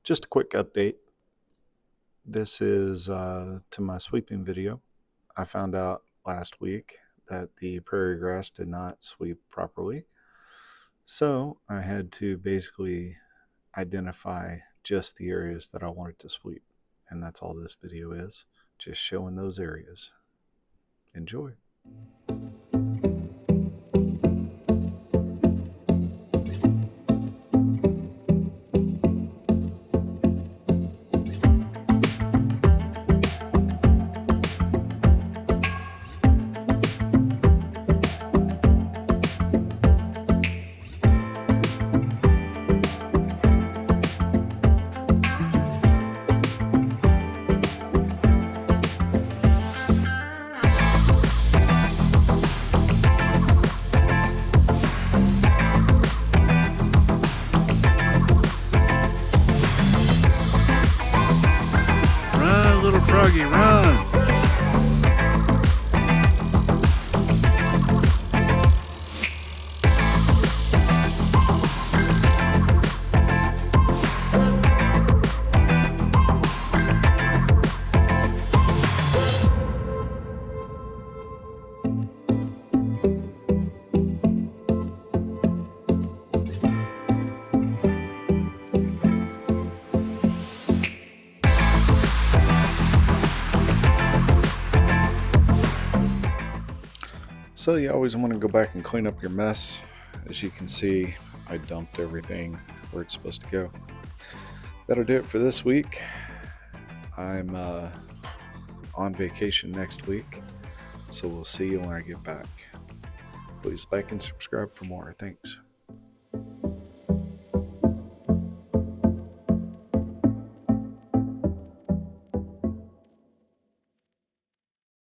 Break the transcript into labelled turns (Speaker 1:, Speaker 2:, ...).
Speaker 1: Just a quick update. This is to my sweeping video. I found out last week that the prairie grass did not sweep properly. So I had to basically identify just the areas that I wanted to sweep. And that's all this video is, just showing those areas. Enjoy.
Speaker 2: Run, little froggy, run!
Speaker 1: So you always want to go back and clean up your mess. As you can see, I dumped everything where it's supposed to go. That'll do it for this week. I'm on vacation next week, so we'll see you when I get back. Please like and subscribe for more. Thanks.